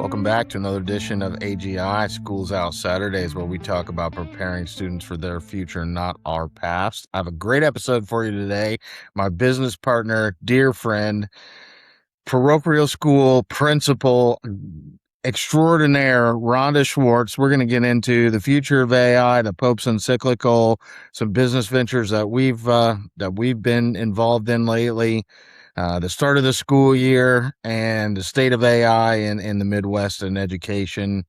Welcome back to another edition of AGI, Schools Out Saturdays, where we talk about preparing students for their future, not our past. I have a great episode for you today. My business partner, dear friend, parochial school principal extraordinaire, Ronda Swartz. We're going to get into the future of AI, the Pope's encyclical, some business ventures that we've been involved in lately, the start of the school year, and the state of AI in the Midwest and education.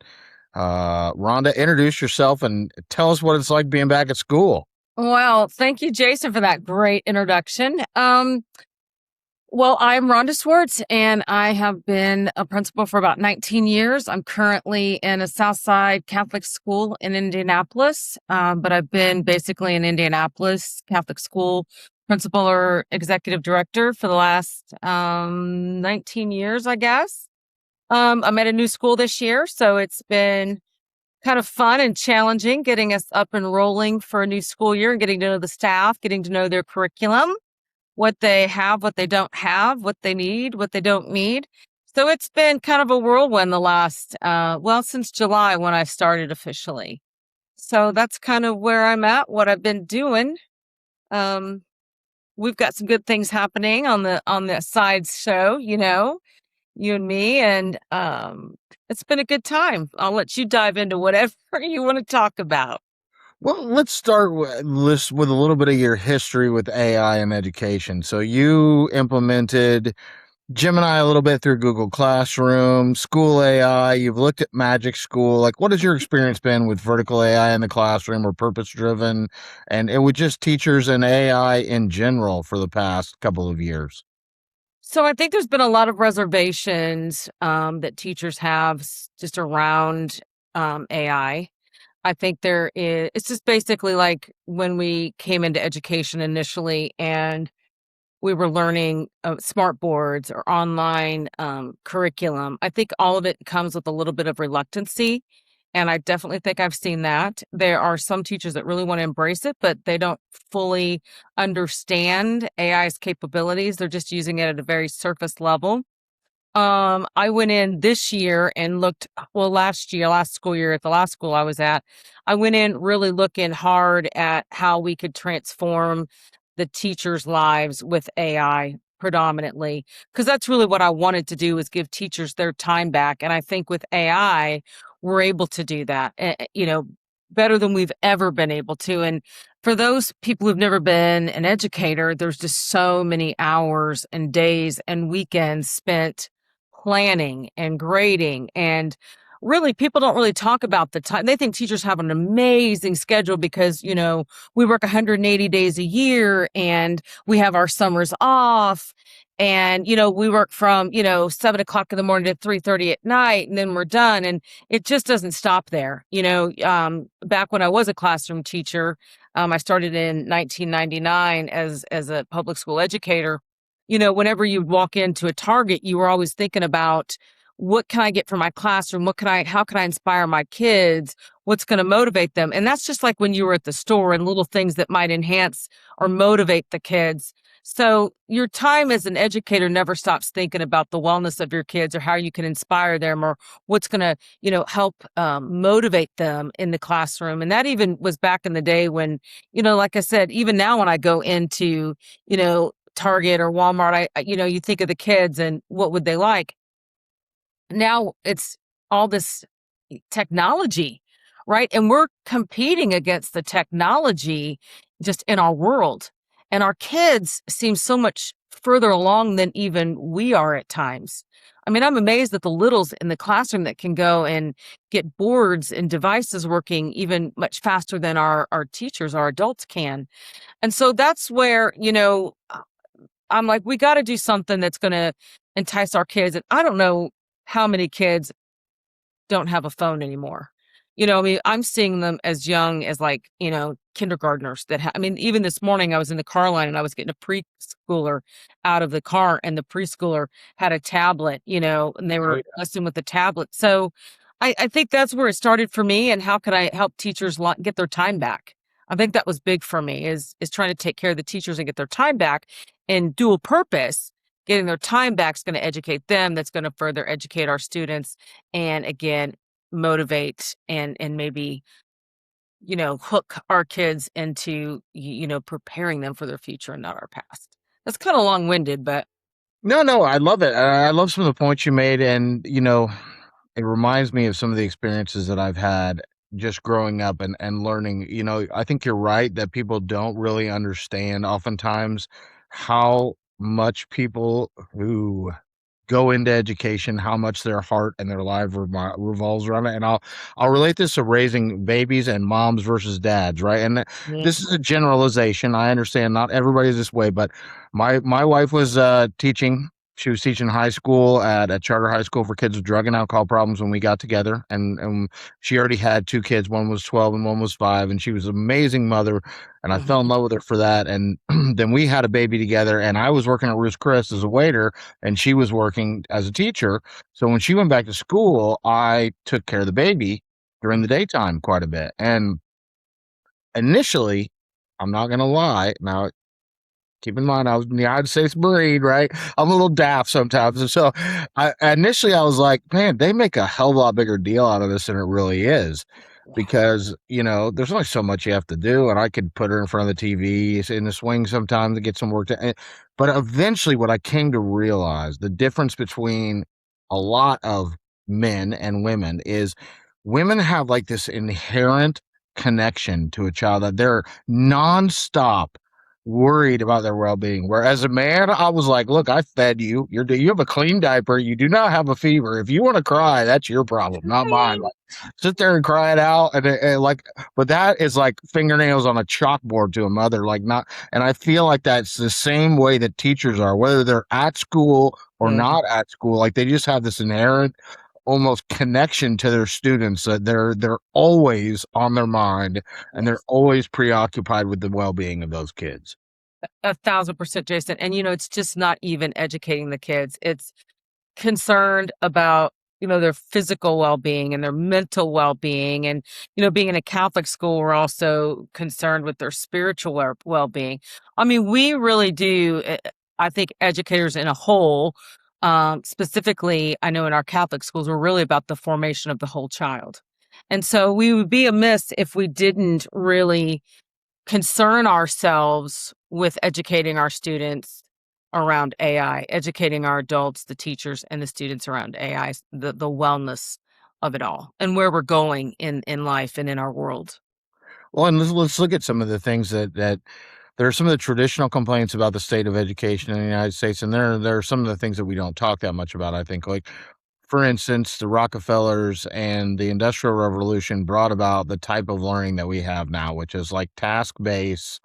Rhonda, introduce yourself and tell us what it's like being back at school. Well, thank you, Jason, for that great introduction. Well, I'm Ronda Swartz, and I have been a principal for about 19 years. I'm currently in a Southside Catholic school in Indianapolis, but I've been basically an Indianapolis Catholic school principal or executive director for the last 19 years, I guess. I'm at a new school this year, so it's been kind of fun and challenging getting us up and rolling for a new school year and getting to know the staff, getting to know their curriculum, what they have, what they don't have, what they need, what they don't need. So it's been kind of a whirlwind the last, since July when I started officially. So that's kind of where I'm at, what I've been doing. We've got some good things happening on the side show, you and me, and it's been a good time. I'll let you dive into whatever you want to talk about. Well, let's start with a little bit of your history with AI and education. So you implemented Gemini a little bit through Google Classroom, School AI. You've looked at Magic School. Like, what has your experience been with vertical AI in the classroom or purpose-driven, and it with just teachers and AI in general for the past couple of years? So I think there's been a lot of reservations that teachers have just around AI. I think it's just basically like when we came into education initially and we were learning smart boards or online curriculum. I think all of it comes with a little bit of reluctancy. And I definitely think I've seen that. There are some teachers that really want to embrace it, but they don't fully understand AI's capabilities. They're just using it at a very surface level. I went in this year and looked, last school year at the last school I was at, I went in really looking hard at how we could transform the teachers' lives with AI predominantly, because that's really what I wanted to do is give teachers their time back. And I think with AI, we're able to do that, better than we've ever been able to. And for those people who've never been an educator, there's just so many hours and days and weekends spent planning and grading, and really people don't really talk about the time. They think teachers have an amazing schedule because we work 180 days a year and we have our summers off, and we work from 7 o'clock in the morning to 3:30 at night, and then we're done. And it just doesn't stop there. Back when I was a classroom teacher, I started in 1999 as a public school educator. Whenever you walk into a Target, you were always thinking about, what can I get for my classroom? How can I inspire my kids? What's going to motivate them? And that's just like when you were at the store, and little things that might enhance or motivate the kids. So your time as an educator never stops thinking about the wellness of your kids or how you can inspire them or what's going to, help motivate them in the classroom. And that even was back in the day when, like I said, even now when I go into, Target or Walmart, you think of the kids and what would they like? Now it's all this technology, right? And we're competing against the technology just in our world. And our kids seem so much further along than even we are at times. I mean, I'm amazed at the littles in the classroom that can go and get boards and devices working even much faster than our teachers, our adults can. And so that's where, I'm like, we got to do something that's going to entice our kids. And I don't know how many kids don't have a phone anymore. I'm seeing them as young as kindergartners even this morning I was in the car line and I was getting a preschooler out of the car, and the preschooler had a tablet, and they were listening with the tablet. So I think that's where it started for me. And how can I help teachers get their time back? I think that was big for me is trying to take care of the teachers and get their time back and dual purpose. getting their time back is going to educate them. That's going to further educate our students, and again, motivate and maybe, hook our kids into, preparing them for their future and not our past. That's kind of long-winded, but No, no, I love it. I love some of the points you made, and it reminds me of some of the experiences that I've had just growing up and learning. I think you're right that people don't really understand oftentimes how much people who go into education, how much their heart and their life revolves around it. And I'll relate this to raising babies and moms versus dads, right? And yeah. this is a generalization. I understand not everybody's this way, but my wife was teaching. She was teaching high school at a charter high school for kids with drug and alcohol problems when we got together. And she already had two kids. One was 12 and one was 5. And she was an amazing mother. And I fell in love with her for that. And then we had a baby together. And I was working at Ruth's Chris as a waiter, and she was working as a teacher. So when she went back to school, I took care of the baby during the daytime quite a bit. And initially, I'm not going to lie. Now, keep in mind, I was in the United States Marine, right? I'm a little daft sometimes. And so initially I was like, man, they make a hell of a lot bigger deal out of this than it really is. Because, there's only so much you have to do. And I could put her in front of the TV in the swing sometimes to get some work done. But eventually, what I came to realize the difference between a lot of men and women is women have like this inherent connection to a child that they're nonstop worried about their well-being. Whereas a man, I was like, look, I fed you. You have a clean diaper. You do not have a fever. If you want to cry, that's your problem, not mine. Like, sit there and cry it out. But that is like fingernails on a chalkboard to a mother. Like not, and I feel like that's the same way that teachers are, whether they're at school or Yeah. not at school. Like they just have this inherent almost connection to their students that they're always on their mind and they're Yes. always preoccupied with the well-being of those kids. 1,000%, Jason. And it's just not even educating the kids. It's concerned about, their physical well-being and their mental well-being. And, being in a Catholic school, we're also concerned with their spiritual well-being. I mean, we really do, I think educators in a whole, specifically, I know in our Catholic schools, we're really about the formation of the whole child. And so we would be amiss if we didn't really concern ourselves with educating our students around AI, educating our adults, the teachers, and the students around AI, the wellness of it all, and where we're going in life and in our world. Well, and let's look at some of the things that there are some of the traditional complaints about the state of education in the United States, and there are some of the things that we don't talk that much about. I think, like for instance, the Rockefellers and the Industrial Revolution brought about the type of learning that we have now, which is like task based,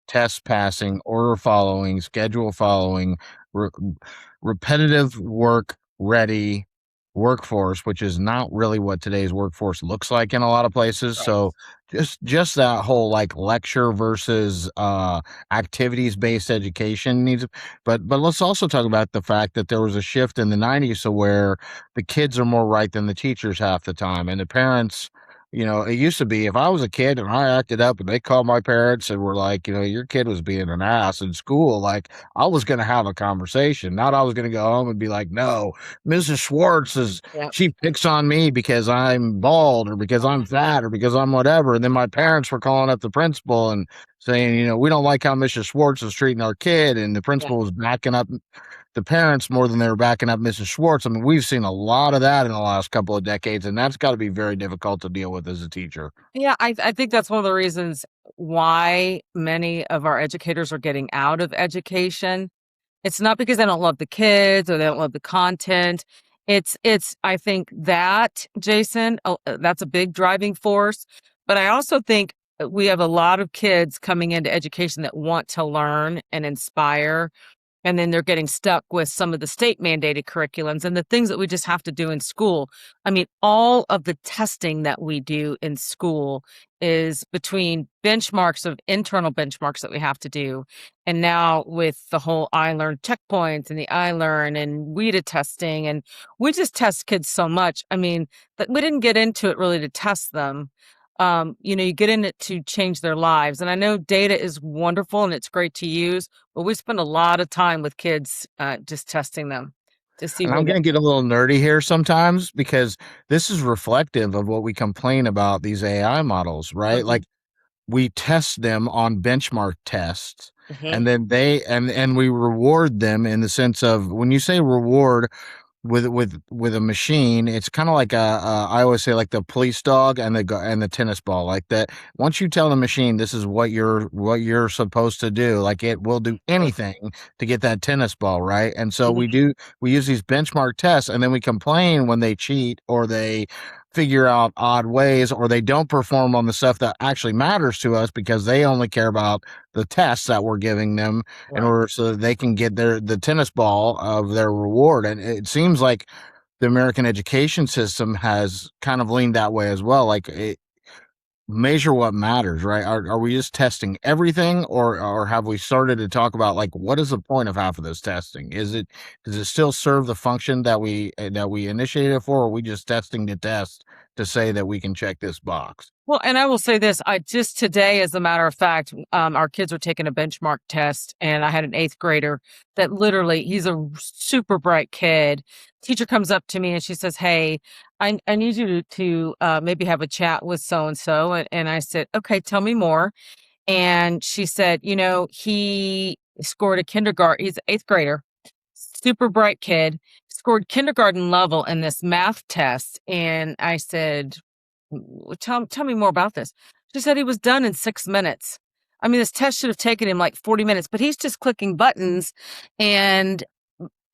test passing, order following, schedule following, re- repetitive work ready workforce, which is not really what today's workforce looks like in a lot of places. Right. So just that whole like lecture versus activities based education needs, but let's also talk about the fact that there was a shift in the 90s so where the kids are more right than the teachers half the time, and the parents, it used to be if I was a kid and I acted up and they called my parents and were like, your kid was being an ass in school, like I was going to have a conversation, not I was going to go home and be like, no, Mrs. Schwartz is, Yeah. she picks on me because I'm bald or because I'm fat or because I'm whatever. And then my parents were calling up the principal and saying, we don't like how Mrs. Schwartz is treating our kid. And the Yeah. principal was backing up the parents more than they were backing up Mrs. Schwartz. I mean, we've seen a lot of that in the last couple of decades, and that's got to be very difficult to deal with as a teacher. Yeah, I think that's one of the reasons why many of our educators are getting out of education. It's not because they don't love the kids or they don't love the content. It's I think that, Jason, that's a big driving force. But I also think we have a lot of kids coming into education that want to learn and inspire, and then they're getting stuck with some of the state mandated curriculums and the things that we just have to do in school. I mean, all of the testing that we do in school is between benchmarks of internal benchmarks that we have to do. And now with the whole iLearn checkpoints and the iLearn and WIDA testing, and we just test kids so much. I mean, that we didn't get into it really to test them. you get in it to change their lives. And I know data is wonderful and it's great to use, but we spend a lot of time with kids just testing them to see And where I'm they. going to get a little nerdy here sometimes because this is reflective of what we complain about these AI models, right? Mhm, Like we test them on benchmark tests mhm, and then and we reward them in the sense of when you say reward with a machine, it's kind of like I always say like the police dog and the tennis ball, like that. Once you tell the machine this is what you're supposed to do, like it will do anything to get that tennis ball, right? And so mhm. we use these benchmark tests, and then we complain when they cheat or they figure out odd ways or they don't perform on the stuff that actually matters to us because they only care about the tests that we're giving them in Right. order so that they can get the tennis ball of their reward. And it seems like the American education system has kind of leaned that way as well. Like measure what matters, right? Are we just testing everything, or have we started to talk about like what is the point of half of this testing? Does it still serve the function that we initiated it for, or are we just testing the test to say that we can check this box? Well, and I will say this, I just today, as a matter of fact, our kids were taking a benchmark test, and I had an eighth grader that literally, he's a super bright kid. Teacher comes up to me and she says, "Hey, I need you to maybe have a chat with so and so." And I said, "Okay, tell me more." And she said, he scored a kindergarten, he's an eighth grader, super bright kid, scored kindergarten level in this math test. And I said, Tell me more about this." She said he was done in 6 minutes. I mean, this test should have taken him like 40 minutes, but he's just clicking buttons. And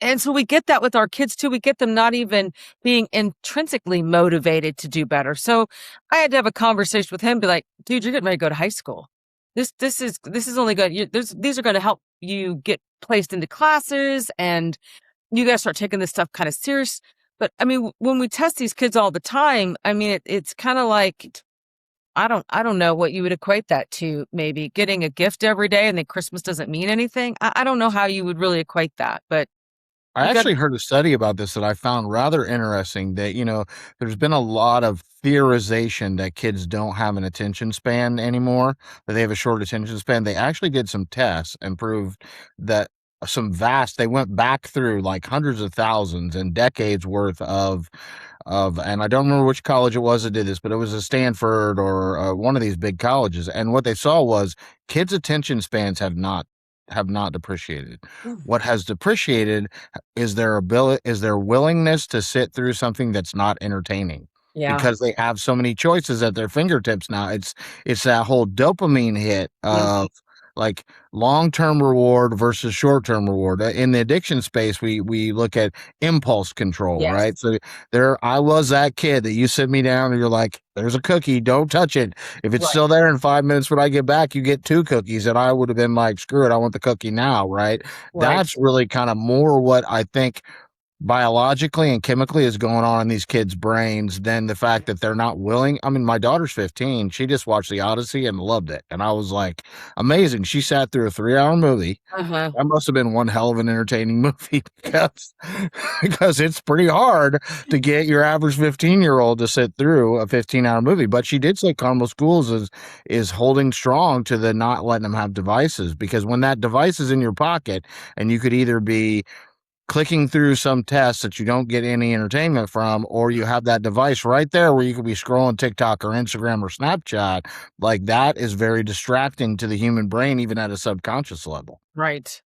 and so we get that with our kids too. We get them not even being intrinsically motivated to do better. So I had to have a conversation with him, be like, "Dude, you're getting ready to go to high school. This is only good. These are going to help you get placed into classes, and you got to start taking this stuff kind of serious." But I mean, when we test these kids all the time, I mean, it's kind of like I don't know what you would equate that to. Maybe getting a gift every day, and then Christmas doesn't mean anything. I don't know how you would really equate that, but I you got. actually heard a study about this that I found rather interesting that, there's been a lot of theorization that kids don't have an attention span anymore, that they have a short attention span. They actually did some tests and proved that they went back through like hundreds of thousands and decades worth and I don't remember which college it was that did this, but it was a Stanford or one of these big colleges. And what they saw was kids' attention spans have not depreciated. Mm. What has depreciated is their willingness to sit through something that's not entertaining Yeah. because they have so many choices at their fingertips now. It's that whole dopamine hit Mhm. of like long-term reward versus short-term reward. In the addiction space, we look at impulse control, Yes. right? So there I was that kid that you sit me down and you're like, there's a cookie, don't touch it. If it's Right. still there in 5 minutes when I get back, you get two cookies. And I would have been like, screw it, I want the cookie now, right? Right. That's really kind of more what I think biologically and chemically is going on in these kids' brains than the fact that they're not willing. I mean, my daughter's 15. She just watched The Odyssey and loved it. And I was like, amazing. She sat through a 3 hour movie. Uh-huh. That must have been one hell of an entertaining movie because it's pretty hard to get your average 15-year-old to sit through a 15-hour movie. But she did say Carmel Schools is holding strong to the not letting them have devices, because when that device is in your pocket and you could either be clicking through some tests that you don't get any entertainment from, or you have that device right there where you could be scrolling TikTok or Instagram or Snapchat, like that is very distracting to the human brain, even at a subconscious level. Right.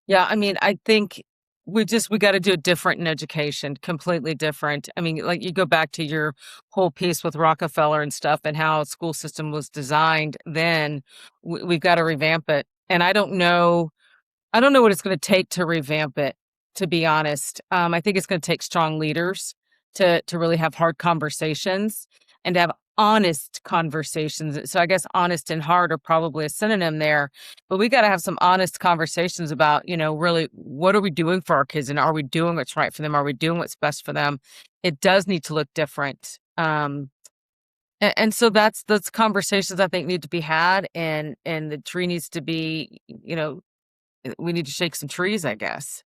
Yeah, I mean, I think we gotta do it different in education, completely different. I mean, like, you go back to your whole piece with Rockefeller and stuff and how a school system was designed then, we've gotta revamp it, and I don't know what it's gonna take to revamp it, to be honest. I think it's gonna take strong leaders to really have hard conversations and to have honest conversations. So I guess honest and hard are probably a synonym there, but we gotta have some honest conversations about, really what are we doing for our kids, and are we doing what's right for them? Are we doing what's best for them? It does need to look different. And so that's conversations I think need to be had, and the tree needs to be, we need to shake some trees, I guess.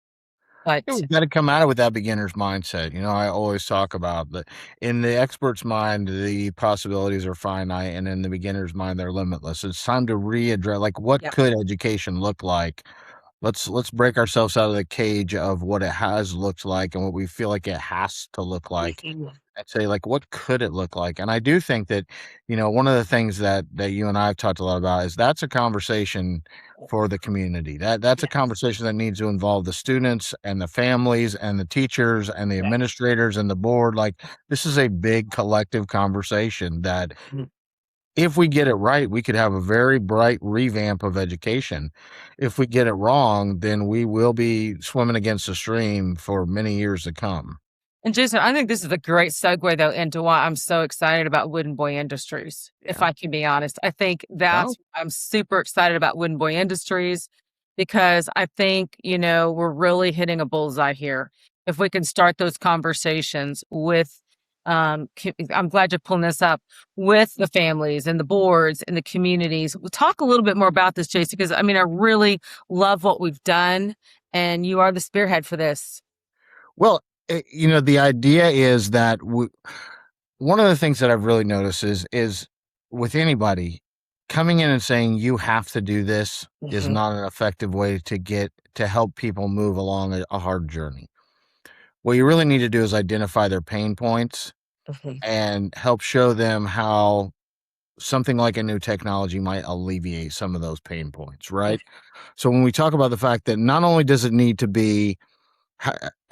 Yeah, But we've got to come at it with that beginner's mindset. I always talk about that in the expert's mind, the possibilities are finite, and in the beginner's mind, they're limitless. It's time to readdress, like, what yeah. could education look like? Let's break ourselves out of the cage of what it has looked like and what we feel like it has to look like. Mhm. I'd say, like, what could it look like? And I do think that, one of the things that you and I have talked a lot about is that's a conversation for the community. That's a Yes. conversation that needs to involve the students and the families and the teachers and the Yes. administrators and the board. Like, this is a big collective conversation that Mhm. if we get it right, we could have a very bright revamp of education. If we get it wrong, then we will be swimming against the stream for many years to come. And Jason, I think this is a great segue though into why I'm so excited about Wooden Boy Industries, if Yeah. I can be honest. I think Well, I'm super excited about Wooden Boy Industries because I think, we're really hitting a bullseye here. If we can start those conversations with I'm glad you're pulling this up with the families and the boards and the communities. We'll talk a little bit more about this, Jason, because I mean, I really love what we've done and you are the spearhead for this. well, the idea is that one of the things that I've really noticed is with anybody coming in and saying you have to do this is Mhm. not an effective way to help people move along a hard journey. What you really need to do is identify their pain points Mhm. and help show them how something like a new technology might alleviate some of those pain points, right? So when we talk about the fact that not only does it need to be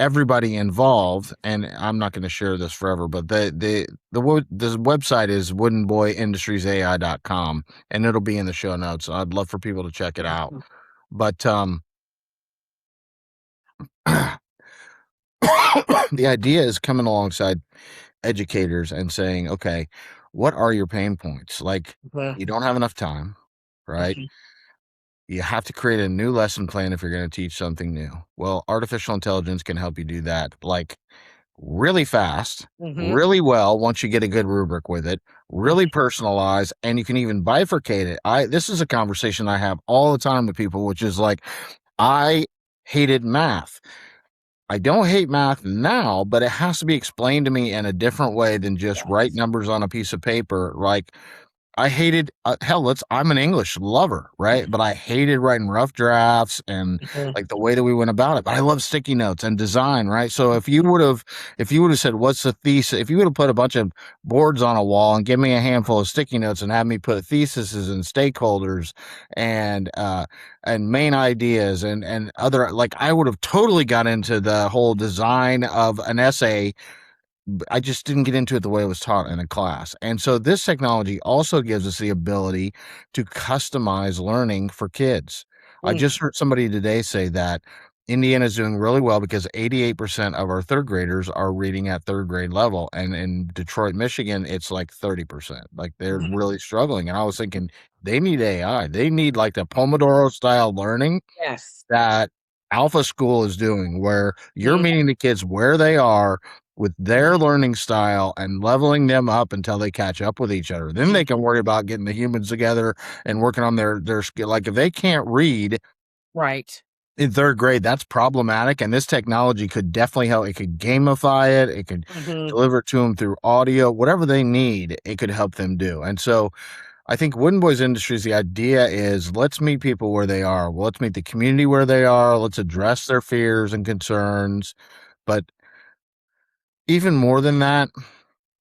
everybody involved, and I'm not going to share this forever, but the website is woodenboyindustriesai.com, and it'll be in the show notes. I'd love for people to check it out. But the idea is coming alongside educators and saying, okay, what are your pain points? Like, Mhm. you don't have enough time, right? Mhm. You have to create a new lesson plan if you're going to teach something new. Well, artificial intelligence can help you do that, like, really fast, Mhm. really well once you get a good rubric with it, really personalized, and you can even bifurcate it. This is a conversation I have all the time with people, which is like, I hated math. I don't hate math now, but it has to be explained to me in a different way than just write Yes. numbers on a piece of paper. Like, I hated hell, I'm an English lover, right? But I hated writing rough drafts and, Mhm. like, the way that we went about it. But I love sticky notes and design, right? So if you would have said, what's the thesis? If you would have put a bunch of boards on a wall and give me a handful of sticky notes and have me put theses and stakeholders and main ideas and other, like, I would have totally got into the whole design of an essay. I just didn't get into it the way it was taught in a class. And so this technology also gives us the ability to customize learning for kids. I Mm. just heard somebody today say that Indiana is doing really well because 88% of our third graders are reading at third grade level. And in Detroit, Michigan, it's like 30%. Like, they're really struggling. And I was thinking they need AI. They need, like, the Pomodoro style learning Yes. that Alpha School is doing, where you're Mhm. meeting the kids where they are with their learning style and leveling them up until they catch up with each other. Then they can worry about getting the humans together and working on their skill. Like, if they can't read Right. in third grade, that's problematic. And this technology could definitely help. It could gamify it. It could Mhm. deliver it to them through audio, whatever they need. It could help them do. And so I think Wooden Boys Industries, the idea is, let's meet people where they are. Well, let's meet the community where they are. Let's address their fears and concerns. But even more than that,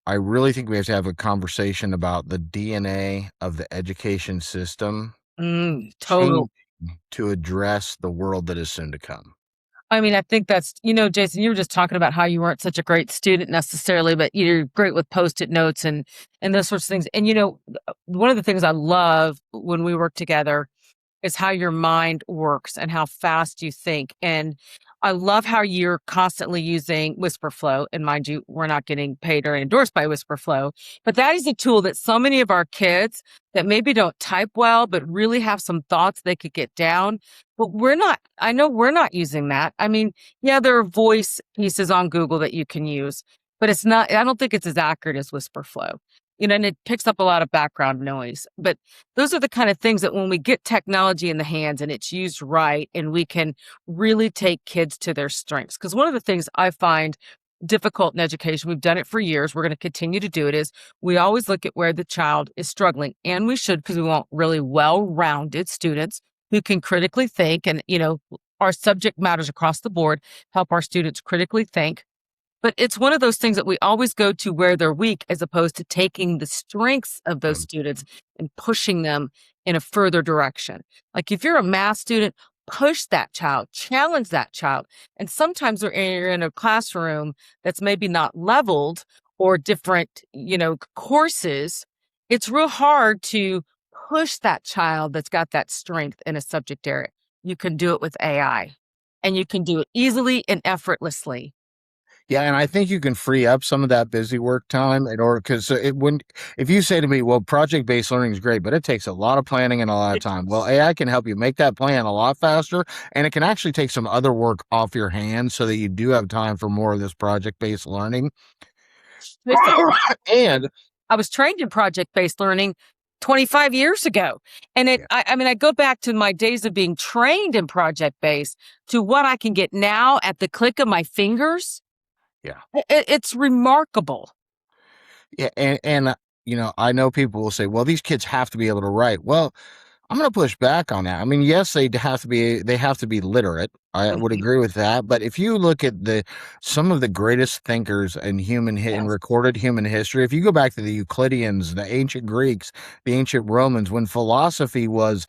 I really think we have to have a conversation about the DNA of the education system Total. changing to address the world that is soon to come. I mean, I think that's, Jason, you were just talking about how you weren't such a great student necessarily, but you're great with post-it notes and those sorts of things. And one of the things I love when we work together is how your mind works and how fast you think. And I love how you're constantly using Whisper Flow. And mind you, we're not getting paid or endorsed by Whisper Flow, but that is a tool that so many of our kids that maybe don't type well, but really have some thoughts they could get down. But I know we're not using that. I mean, yeah, there are voice pieces on Google that you can use, but I don't think it's as accurate as Whisper Flow. and it picks up a lot of background noise. But those are the kind of things that when we get technology in the hands and it's used right, and we can really take kids to their strengths. Because one of the things I find difficult in education, we've done it for years, we're going to continue to do it, is we always look at where the child is struggling. And we should, because we want really well-rounded students who can critically think. And, our subject matters across the board, help our students critically think. But it's one of those things that we always go to where they're weak, as opposed to taking the strengths of those students and pushing them in a further direction. Like if you're a math student, push that child, challenge that child. And sometimes you're in a classroom that's maybe not leveled, or different, courses. It's real hard to push that child that's got that strength in a subject area. You can do it with AI, and you can do it easily and effortlessly. Yeah, and I think you can free up some of that busy work time in order, because it wouldn't. If you say to me, "Well, project-based learning is great, but it takes a lot of planning and a lot of time." Well, AI can help you make that plan a lot faster, and it can actually take some other work off your hands so that you do have time for more of this project-based learning. Listen, And I was trained in project-based learning 25 years ago. And yeah, I go back to my days of being trained in project-based to what I can get now at the click of my fingers. yeah. It's remarkable. Yeah, and I know people will say, "Well, these kids have to be able to write." Well, I'm going to push back on that. I mean, yes, they have to be literate. I would Mhm. agree with that. But if you look at the some of the greatest thinkers in in Yes. recorded human history, if you go back to the Euclideans, the ancient Greeks, the ancient Romans, when philosophy was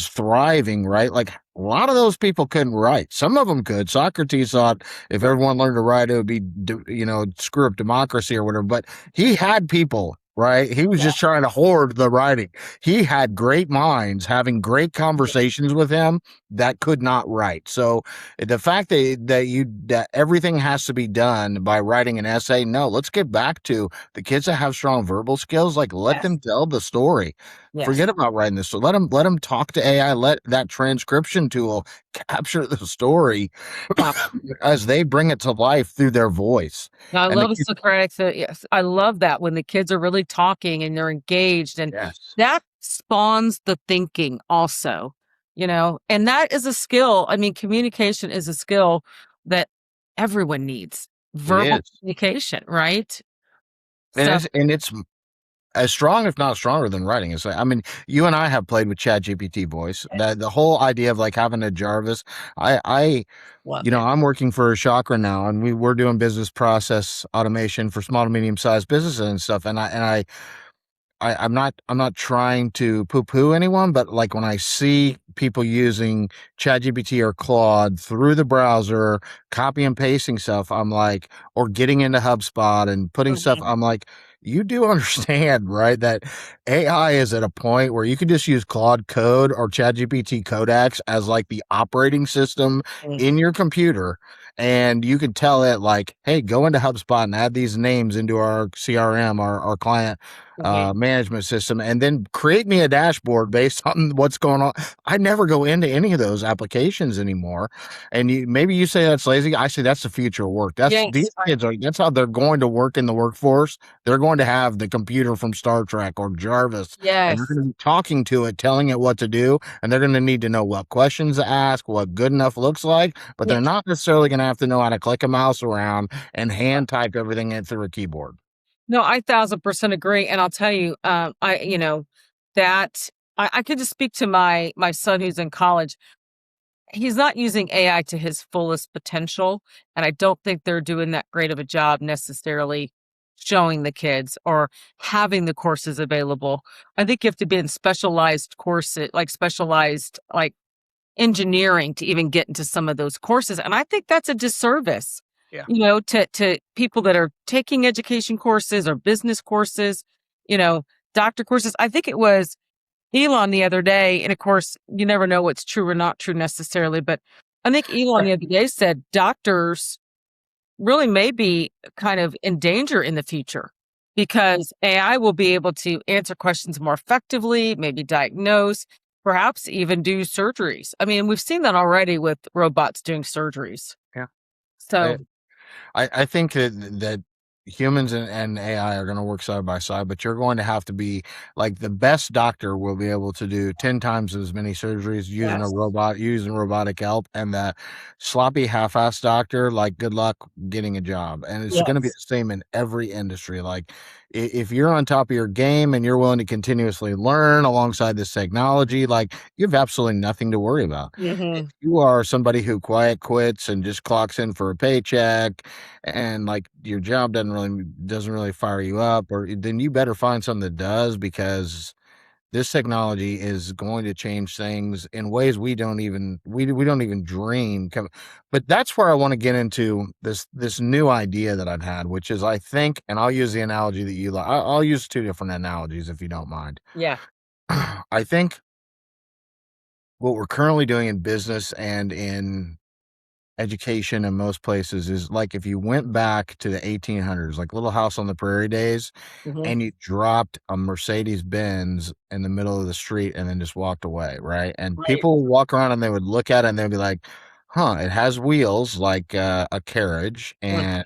thriving, right? Like a lot of those people couldn't write. Some of them could. Socrates thought if everyone learned to write, it would be screw up democracy or whatever. But he had people. Right. He was Yeah. just trying to hoard the writing. He had great minds having great Yeah. conversations with him that could not write. So the fact that everything has to be done by writing an essay, no, let's get back to the kids that have strong verbal skills. Like let Yes. them tell the story. Yes. Forget about writing this. So let them talk to AI. Let that transcription tool capture the story Yeah. as they bring it to life through their voice. I And the love a kids, Socratic. Yes, I love that when the kids are really talking and they're engaged, and yes, that spawns the thinking also, and that is a skill. I mean, communication is a skill that everyone needs. it Verbal is. communication, right? And So, it's as strong, if not stronger than writing. It's like, I mean, you and I have played with Chat GPT voice. That the whole idea of like having a Jarvis, I love it. I'm working for a chakra now, and we're doing business process automation for small to medium sized businesses and stuff. I'm not trying to poo-poo anyone, but like when I see people using ChatGPT or Claude through the browser, copy and pasting stuff, I'm like, or getting into HubSpot and putting stuff, Mhm. I'm like, you do understand, right? That AI is at a point where you can just use Claude Code or ChatGPT Codex as like the operating system in Mhm. your computer. And you can tell it like, hey, go into HubSpot and add these names into our CRM, our client Mhm. management system, and then create me a dashboard based on what's going on. I never go into any of those applications anymore. And maybe you say that's lazy. I say that's the future of work. These Yes. kids are. That's how they're going to work in the workforce. They're going to have the computer from Star Trek or Jarvis, and they're Yes. going to be talking to it, telling it what to do, and they're going to need to know what questions to ask, what good enough looks like. But they're Yes. not necessarily going to have to know how to click a mouse around and hand type everything in through a keyboard. No, I 1,000% agree. And I'll tell you, that I could just speak to my son who's in college. He's not using AI to his fullest potential, and I don't think they're doing that great of a job necessarily showing the kids or having the courses available. I think you have to be in specialized courses, like specialized, like engineering, to even get into some of those courses, and I think that's a disservice, Yeah. to people that are taking education courses or business courses, you know, doctor courses. I think it was Elon the other day, and of course, you never know what's true or not true necessarily, but I think Elon the other day said doctors really may be kind of in danger in the future, because AI will be able to answer questions more effectively, maybe diagnose, perhaps even do surgeries. I mean, we've seen that already with robots doing surgeries. Yeah. So, I think that humans and AI are going to work side by side, but you're going to have to be like the best doctor will be able to do 10 times as many surgeries using a Yes. robot, using robotic help. And that sloppy half-ass doctor, like, good luck getting a job. And it's going to be Yes. the same in every industry. Like, if you're on top of your game and you're willing to continuously learn alongside this technology, like, you have absolutely nothing to worry about. If Hmm. you are somebody who quiet quits and just clocks in for a paycheck and like your job doesn't really fire you up, or then you better find something that does, because this technology is going to change things in ways we don't even dream. But that's where I want to get into this new idea that I've had, which is, I think, and I'll use the analogy that you like. I'll use two different analogies if you don't mind. Yeah. I think what we're currently doing in business and in education in most places is like if you went back to the 1800s, like Little House on the Prairie days, Hmm. and you dropped a Mercedes Benz in the middle of the street and then just walked away, right? And Right. people would walk around and they would look at it and they'd be like, huh, it has wheels like a carriage. Mm.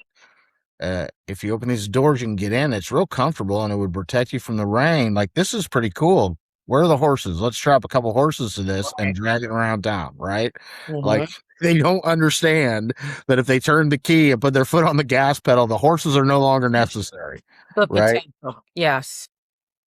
And if you open these doors, you can get in. It's real comfortable and it would protect you from the rain. Like, this is pretty cool. Where are the horses? Let's strap a couple horses to this and Right. drag it around town, right? Like, Hmm. they don't understand that if they turn the key and put their foot on the gas pedal, the horses are no longer necessary, The right? potential. Yes.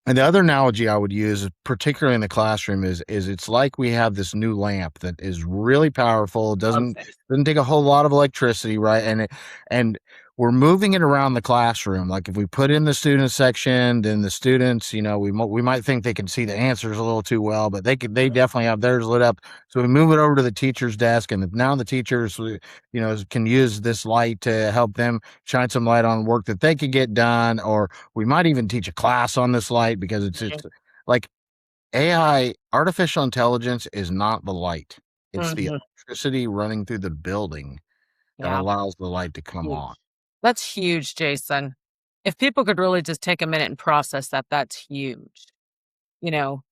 And the other analogy I would use, particularly in the classroom, is it's like we have this new lamp that is really powerful, doesn't Okay. doesn't take a whole lot of electricity, right? And we're moving it around the classroom. Like, if we put in the student section, then the students, we might think they can see the answers a little too well, but they definitely have theirs lit up. So we move it over to the teacher's desk, and now the teachers, can use this light to help them shine some light on work that they could get done, or we might even teach a class on this light, because it's like AI, artificial intelligence is not the light. It's the Hmm. electricity running through the building that Yeah. allows the light to come Huge. on. That's huge, Jason. If people could really just take a minute and process that, that's huge. You know,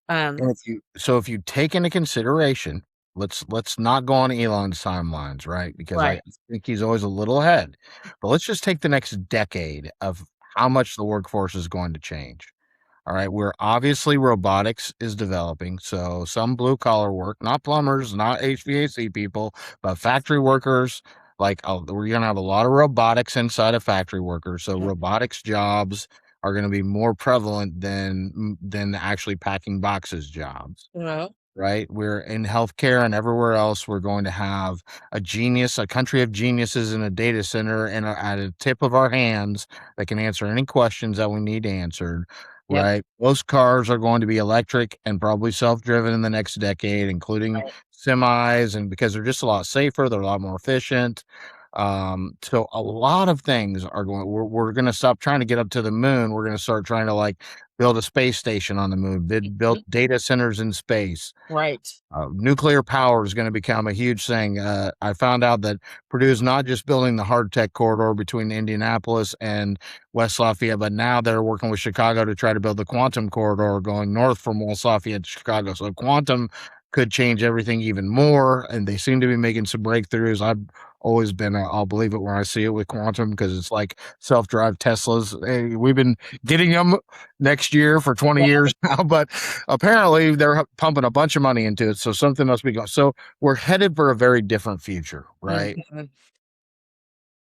And um, if you take into consideration, let's not go on Elon's timelines, right? Because I right. think he's always a little ahead. But let's just take the next decade of how much the workforce is going to change. All right, where obviously robotics is developing. So some blue collar work, not plumbers, not HVAC people, but factory workers. Like, we're going to have a lot of robotics inside of factory workers. So robotics jobs are going to be more prevalent than actually packing boxes jobs, You know, right? We're in healthcare and everywhere else. We're going to have a country of geniuses in a data center and at a tip of our hands that can answer any questions that we need answered, yep. right? Most cars are going to be electric and probably self-driven in the next decade, including Right. semis, and because they're just a lot safer, they're a lot more efficient. So a lot of things are we're going to stop trying to get up to the moon. We're going to start trying to, like, build a space station on the moon, build Mhm. data centers in space. Right. Nuclear power is going to become a huge thing. I found out that Purdue's not just building the hard tech corridor between Indianapolis and West Lafayette, but now they're working with Chicago to try to build the quantum corridor going north from West Lafayette to Chicago. So quantum could change everything even more, and they seem to be making some breakthroughs. I've always been, I'll believe it when I see it with quantum, because it's like self-drive Teslas. Hey, we've been getting them next year for 20 years now, but apparently they're pumping a bunch of money into it. So something must be going. So we're headed for a very different future, right? Mhm.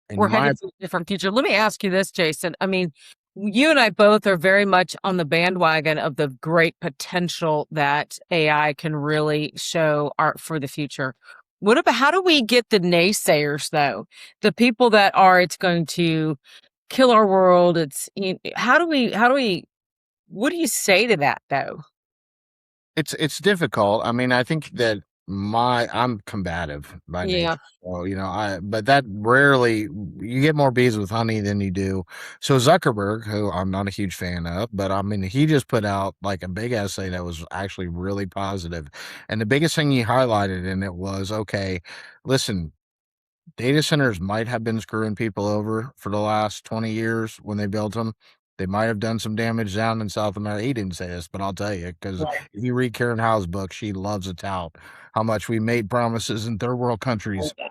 In We're my headed to a different future. Let me ask you this, Jason. I mean, you and I both are very much on the bandwagon of the great potential that AI can really show art for the future. What about how do we get the naysayers though? The people that are it's going to kill our world. How do we what do you say to that though? It's difficult. I mean, I think that I'm combative by Yeah. nature. So, but that rarely you get more bees with honey than you do. So Zuckerberg, who I'm not a huge fan of, but I mean, he just put out like a big essay that was actually really positive. And the biggest thing he highlighted in it was, okay, listen, data centers might have been screwing people over for the last 20 years when they built them. They might have done some damage down in South America. He didn't say this, but I'll tell you, because Right. if you read Karen Howe's book, she loves to tout how much we made promises in third world Oh, countries yeah.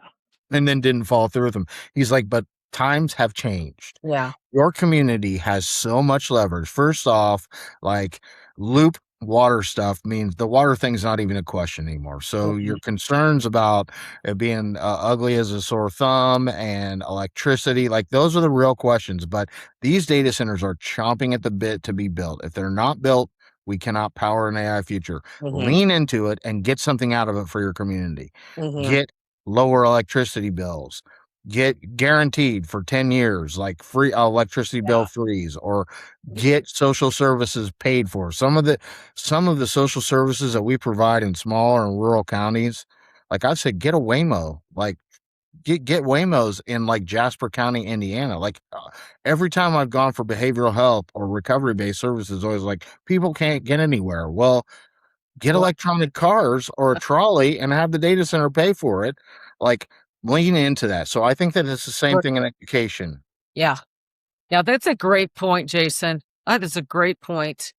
and then didn't follow through with them. He's like, but times have changed. Yeah. Your community has so much leverage. First off, like loop water stuff means the water thing's not even a question anymore. So your Mhm. concerns about it being ugly as a sore thumb and electricity, like those are the real questions. But these data centers are chomping at the bit to be built. If they're not built, we cannot power an AI future. Mhm. Lean into it and get something out of it for your community. Mhm. Get lower electricity bills, get guaranteed for 10 years, like free electricity bill Yeah. freeze, or get social services paid for. Some of the social services that we provide in smaller and rural counties, like I said, get a Waymo, like get Waymos in like Jasper County, Indiana. Like every time I've gone for behavioral health or recovery based services, always like people can't get anywhere. Well, get Right. electronic cars or a trolley and have the data center pay for it. Like, lean into that. So I think that it's the same Right. thing in education. Yeah. Yeah, that's a great point, Jason. That is a great point.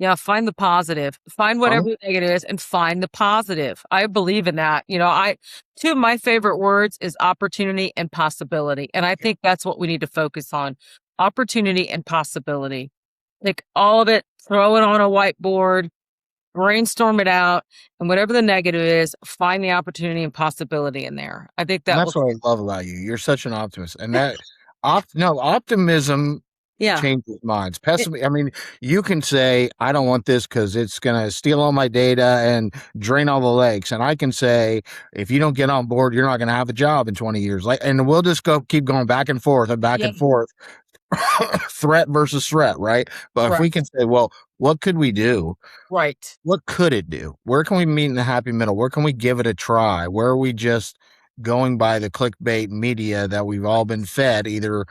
Yeah, find the positive. Find whatever Um, the negative is and find the positive. I believe in that. I two of my favorite words is opportunity and possibility. And I think that's what we need to focus on. Opportunity and possibility. Like all of it, throw it on a whiteboard, brainstorm it out, and whatever the negative is, find the opportunity and possibility in there. I think and that that's will what I love about you. You're such an optimist. And that optimism yeah. changes minds. It, I mean, you can say, I don't want this because it's gonna steal all my data and drain all the lakes. And I can say, if you don't get on board, you're not gonna have a job in 20 years. Like, and we'll just keep going back and forth and back yeah, and forth. Threat versus threat, right? But if we right. can say, well, what could we do? Right. What could it do? Where can we meet in the happy middle? Where can we give it a try? Where are we just going by the clickbait media that we've all been fed, either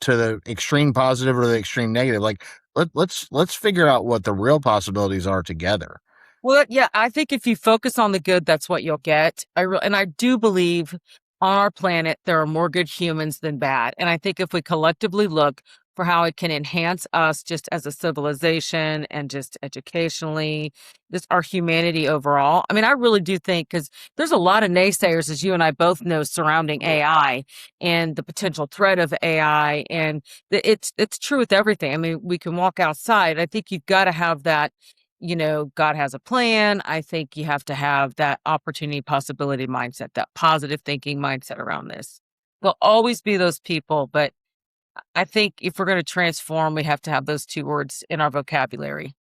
to the extreme positive or the extreme negative? Like, let's figure out what the real possibilities are together. Well, yeah, I think if you focus on the good, that's what you'll get. And I do believe on our planet there are more good humans than bad. And I think if we collectively look for how it can enhance us just as a civilization and just educationally, just our humanity overall. I mean, I really do think because there's a lot of naysayers, as you and I both know, surrounding AI and the potential threat of AI, and it's true with everything. I mean, we can walk outside. I think you've got to have that, God has a plan. I think you have to have that opportunity, possibility mindset, that positive thinking mindset around this. There'll always be those people, but I think if we're going to transform, we have to have those two words in our vocabulary.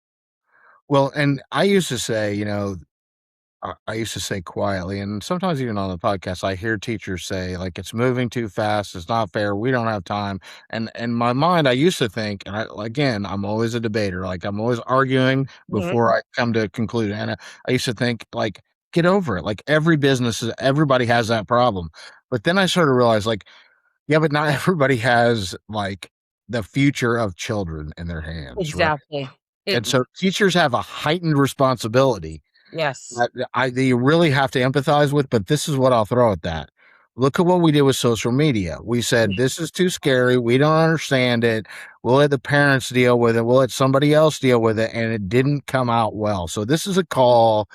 Well, and I used to say, I used to say quietly, and sometimes even on the podcast, I hear teachers say, like, it's moving too fast, it's not fair, we don't have time. And in my mind, I used to think, and again, I'm always a debater, like I'm always arguing Mhm. before I come to a conclusion. And I used to think, like, get over it. Like everybody has that problem. But then I sort of realized, like, yeah, but not everybody has like the future of children in their hands, right? Exactly. It, And so teachers have a heightened responsibility yes. that you really have to empathize with, but this is what I'll throw at that. Look at what we did with social media. We said, this is too scary. We don't understand it. We'll let the parents deal with it. We'll let somebody else deal with it. And it didn't come out well. So this is a call.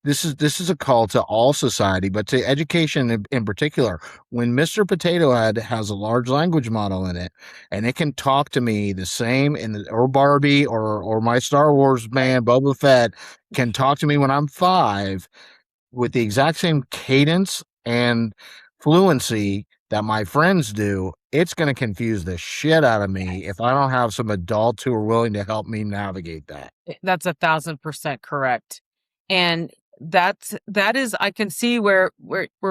This is a call to all society, but to education in particular. When Mr. Potato Head has a large language model in it, and it can talk to me the same or Barbie or my Star Wars man Boba Fett can talk to me when I'm 5 with the exact same cadence and fluency that my friends do, it's going to confuse the shit out of me if I don't have some adults who are willing to help me navigate that. That's 1,000% correct. And that is, I can see where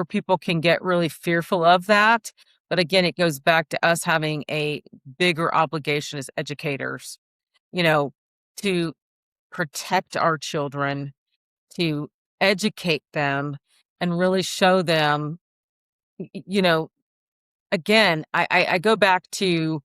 people can get really fearful of that. But again, it goes back to us having a bigger obligation as educators, you know, to protect our children, to educate them and really show them, you know, again, I go back to,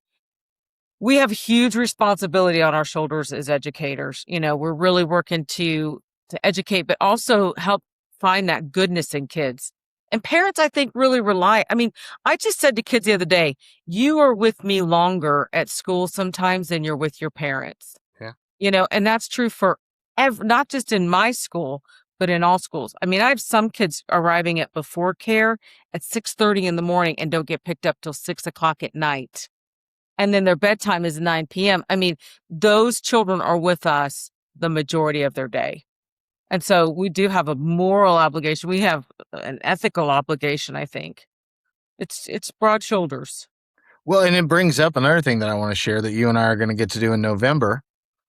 we have huge responsibility on our shoulders as educators. We're really working to educate, but also help find that goodness in kids. And parents, I think, really rely. I mean, I just said to kids the other day, you are with me longer at school sometimes than you're with your parents. Yeah. And that's true for not just in my school, but in all schools. I mean, I have some kids arriving at before care at 6:30 in the morning and don't get picked up till 6 o'clock at night. And then their bedtime is 9 p.m. I mean, those children are with us the majority of their day. And so we do have a moral obligation. We have an ethical obligation, I think. It's broad shoulders. Well, and it brings up another thing that I want to share that you and I are going to get to do in November,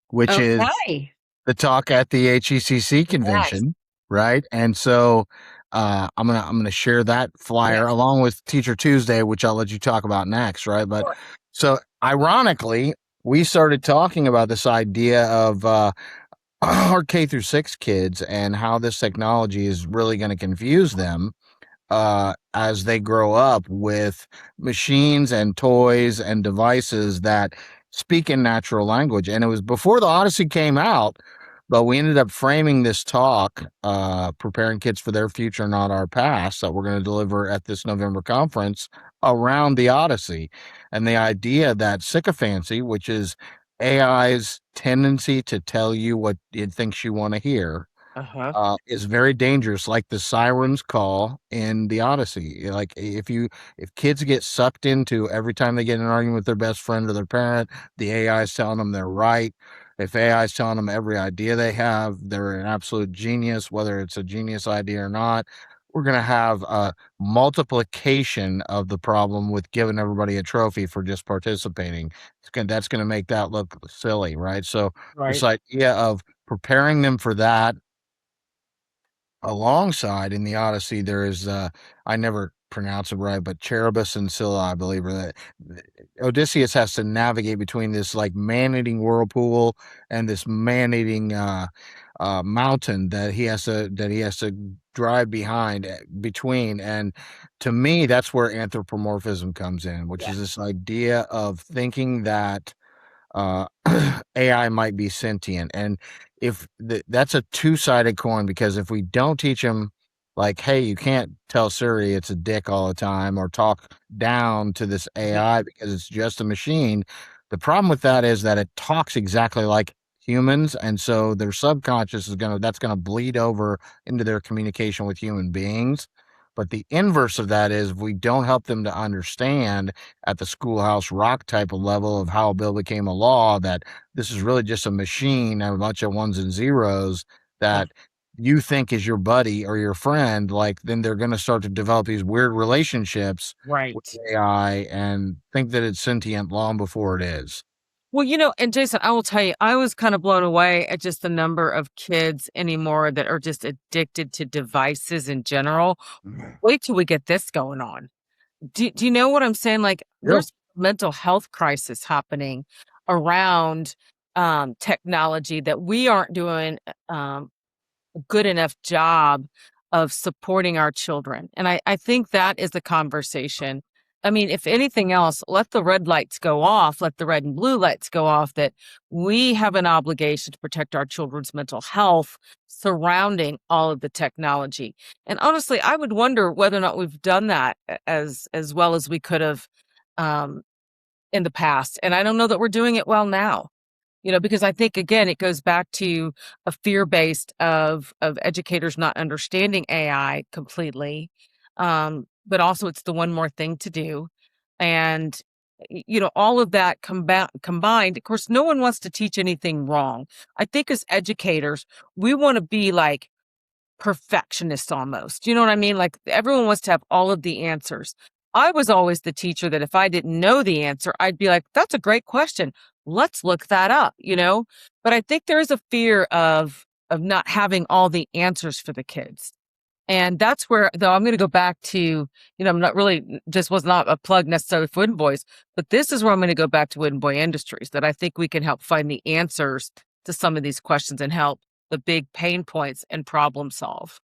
which is Okay. the talk at the HECC Yes. convention, right? And so I'm gonna share that flyer Yes. along with Teacher Tuesday, which I'll let you talk about next, right? But Sure. so ironically, we started talking about this idea of our K-6 kids and how this technology is really going to confuse them as they grow up with machines and toys and devices that speak in natural language. And it was before the Odyssey came out, but we ended up framing this talk, preparing kids for their future, not our past, that we're going to deliver at this November conference around the Odyssey. And the idea that sycophancy, which is AI's tendency to tell you what it thinks you want to hear, Uh-huh. is very dangerous, like the sirens call in the Odyssey. Like if kids get sucked into every time they get in an argument with their best friend or their parent, the AI is telling them they're right. If AI is telling them every idea they have, they're an absolute genius, whether it's a genius idea or not. We're going to have a multiplication of the problem with giving everybody a trophy for just participating. That's going to make that look silly, right? So this Right. idea of preparing them for that alongside in the Odyssey, there is I never pronounce it right, but Cherubus and Scylla, I believe, are that Odysseus has to navigate between this like man-eating whirlpool and this man-eating mountain that he has to drive between. And to me, that's where anthropomorphism comes in, which is Yes. this idea of thinking that uh, AI might be sentient. And if that's a two-sided coin, because if we don't teach them, like, hey, you can't tell Siri it's a dick all the time or talk down to this Mhm. AI because it's just a machine. The problem with that is that it talks exactly like humans. And so their subconscious that's going to bleed over into their communication with human beings. But the inverse of that is if we don't help them to understand at the schoolhouse rock type of level of how a bill became a law, that this is really just a machine and a bunch of ones and zeros Uh, that you think is your buddy or your friend, like then they're going to start to develop these weird relationships with right. AI and think that it's sentient long before it is. Well, and Jason, I will tell you, I was kind of blown away at just the number of kids anymore that are just addicted to devices in general. Wait till we get this going on. Do you know what I'm saying? Like, Yep. there's mental health crisis happening around technology that we aren't doing good enough job of supporting our children. And I think that is the conversation. I mean, if anything else, let the red lights go off, let the red and blue lights go off, that we have an obligation to protect our children's mental health surrounding all of the technology. And honestly, I would wonder whether or not we've done that as well as we could have um, in the past. And I don't know that we're doing it well now. Because I think again, it goes back to a fear-based of educators not understanding AI completely. But also it's the one more thing to do. And all of that combined, of course, no one wants to teach anything wrong. I think as educators, we want to be like perfectionists almost. You know what I mean? Like everyone wants to have all of the answers. I was always the teacher that if I didn't know the answer, I'd be like, that's a great question. Let's look that up. But I think there is a fear of not having all the answers for the kids. And that's where, though, I'm going to go back to, I'm not really, just was not a plug necessarily for Wooden Boys, but this is where I'm going to go back to Wooden Boy Industries, that I think we can help find the answers to some of these questions and help the big pain points and problem solve.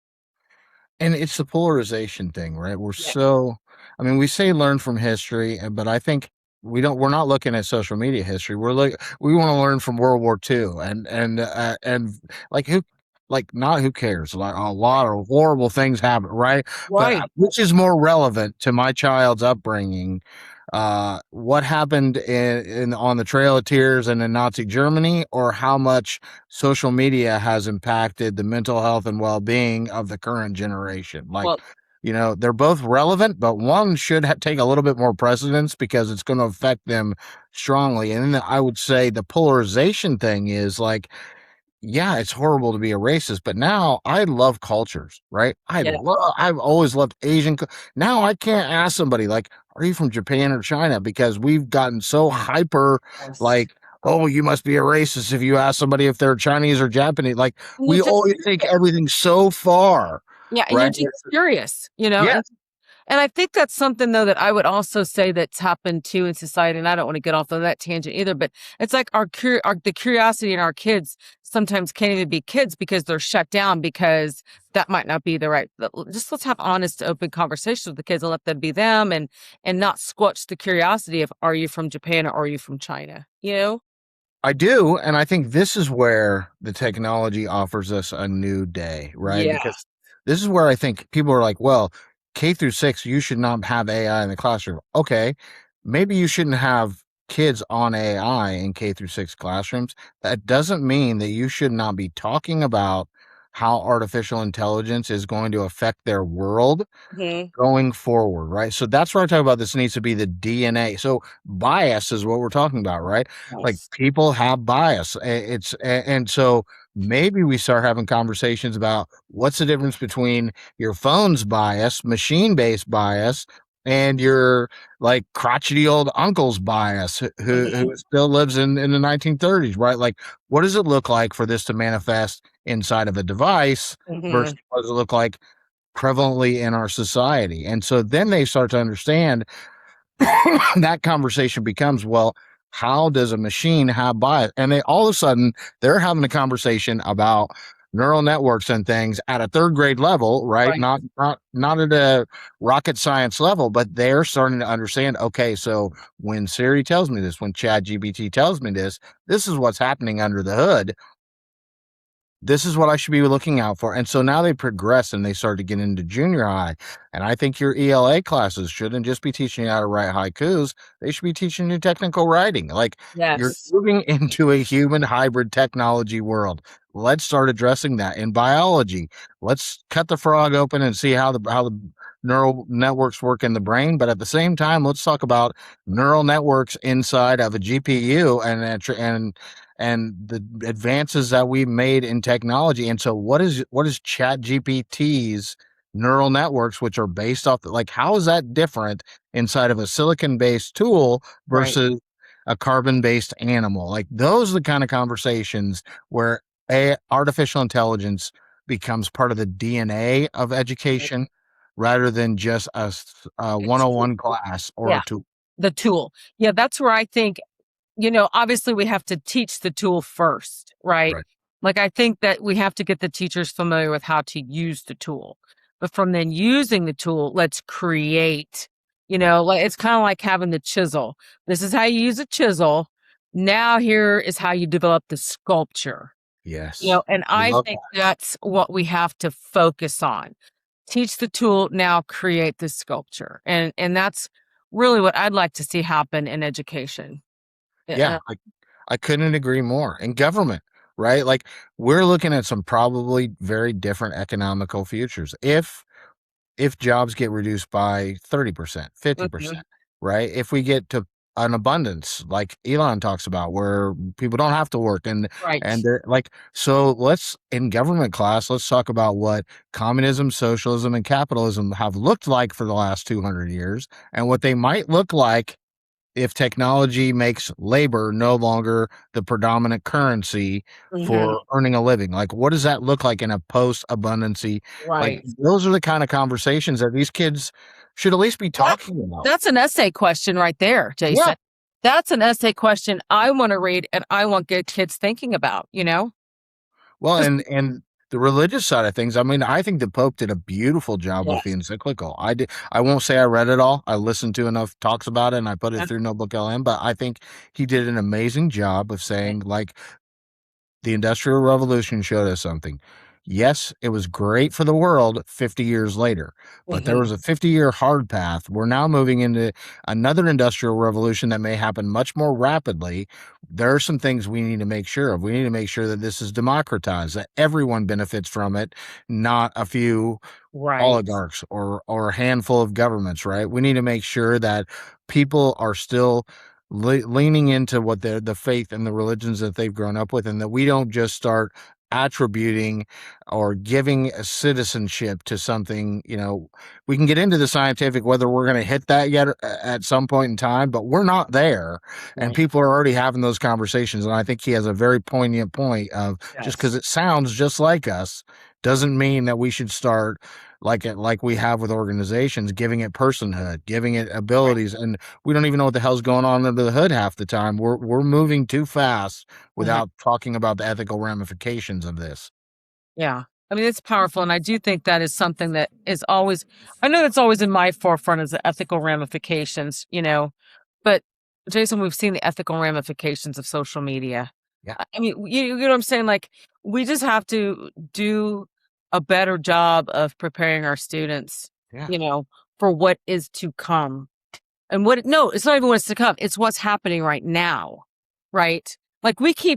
And it's the polarization thing, right? Yeah. I mean, we say learn from history, but I think we're not looking at social media history. We want to learn from World War II and like not who cares? Like a lot of horrible things happen, right? But Right. which is more relevant to my child's upbringing? what happened in on the Trail of Tears and in Nazi Germany, or how much social media has impacted the mental health and well-being of the current generation. Like, Well, they're both relevant, but one should take a little bit more precedence because it's going to affect them strongly. And then I would say the polarization thing is like, yeah, it's horrible to be a racist, but now I love cultures, right? yeah. I've always loved now I can't ask somebody like, are you from Japan or China? Because we've gotten so hyper, Yes. like, oh, you must be a racist if you ask somebody if they're Chinese or Japanese. Like, And you're we just always take everything so far, yeah, and you're right? just curious, Yeah, and I think that's something though that I would also say that's happened too in society, and I don't want to get off of that tangent either, but it's like the curiosity in our kids sometimes can't even be kids because they're shut down because that might not be the right. Just let's have honest, open conversations with the kids and let them be them, and not squelch the curiosity of are you from Japan or are you from China? You know? I do, and I think this is where the technology offers us a new day, right? Yeah. Because this is where I think people are like, well, K through 6, you should not have AI in the classroom. Okay, maybe you shouldn't have kids on AI in K through 6 classrooms. That doesn't mean that you should not be talking about how artificial intelligence is going to affect their world Mhm. going forward, right? So that's where I talk about this needs to be the DNA. So bias is what we're talking about, right? Like Yes. people have bias. And so maybe we start having conversations about what's the difference between your phone's bias, machine-based bias, and your like crotchety old uncle's bias who Mhm. still lives in the 1930s, right? Like what does it look like for this to manifest inside of a device versus Mhm. what does it look like prevalently in our society. And so then they start to understand that conversation becomes, well, how does a machine have bias? And they all of a sudden they're having a conversation about neural networks and things at a third grade level, right? Right. Not at a rocket science level, but they're starting to understand, okay, so when Siri tells me this, when Chat GPT tells me this is what's happening under the hood. This is what I should be looking out for. And so now they progress and they start to get into junior high. And I think your ELA classes shouldn't just be teaching you how to write haikus. They should be teaching you technical writing. Like you're Yes. moving into a human hybrid technology world. Let's start addressing that in biology. Let's cut the frog open and see how the neural networks work in the brain. But at the same time, let's talk about neural networks inside of a GPU and the advances that we've made in technology. And so what is Chat GPT's neural networks, which are based off like how is that different inside of a silicon based tool Right. versus a carbon based animal? Like those are the kind of conversations where artificial intelligence becomes part of the DNA of education rather than just a It's 101 class or yeah, a tool. the tool. Yeah, that's where I think obviously we have to teach the tool first, right? Right. Like I think that we have to get the teachers familiar with how to use the tool. But from then using the tool, let's create, like it's kind of like having the chisel. This is how you use a chisel. Now here is how you develop the sculpture. Yes. And I I love think that. that's what we have to focus on. Teach the tool, now create the sculpture. And that's really what I'd like to see happen in education. Yeah, I couldn't agree more. And government, right? Like we're looking at some probably very different economical futures. If jobs get reduced by 30%, Mhm. 50%, right? If we get to an abundance like Elon talks about where people don't have to work and Right. they're like so let's in government class let's talk about what communism, socialism and capitalism have looked like for the last 200 years and what they might look like if technology makes labor no longer the predominant currency Mhm. for earning a living. Like, what does that look like in a post abundancy? Like, Right. those are the kind of conversations that these kids should at least be That talking about. that's an essay question right there, Yeah. Jason. That's an essay question I wanna read and I want good kids thinking about, you know? Well, 'Cause and the religious side of things, I mean, I think the Pope did a beautiful job with the yes. encyclical. I won't say I read it all. I listened to enough talks about it and I put it Yeah. through Notebook LM, but I think he did an amazing job of Right. saying, like, the Industrial Revolution showed us something. Yes, it was great for the world 50 years later, but there was a 50-year hard path. We're now moving into another industrial revolution that may happen much more rapidly. There are some things we need to make sure of. We need to make sure that this is democratized, that everyone benefits from it, not a few Right. oligarchs or a handful of governments, right? We need to make sure that people are still leaning into what the faith and the religions that they've grown up with, and that we don't just start attributing or giving a citizenship to something. We can get into the scientific whether we're going to hit that yet at some point in time, but we're not there, and Right. people are already having those conversations. And I think he has a very poignant point of, just because Yes. it sounds just like us doesn't mean that we should start like we have with organizations, giving it personhood, giving it Right. abilities, and we don't even know what the hell's going on under the hood half the time. We're moving too fast Mhm. without talking about the ethical ramifications of this. Yeah. I mean, it's powerful. And I do think that is something that is always, I know that's always in my forefront is the ethical ramifications, but Jason, we've seen the ethical ramifications of social media. Yeah, I mean, you know what I'm saying? Like, we just have to do a better job of preparing our students, yeah. you know, for what is to come. And no, it's not even what's to come. It's what's happening right now. Right. Like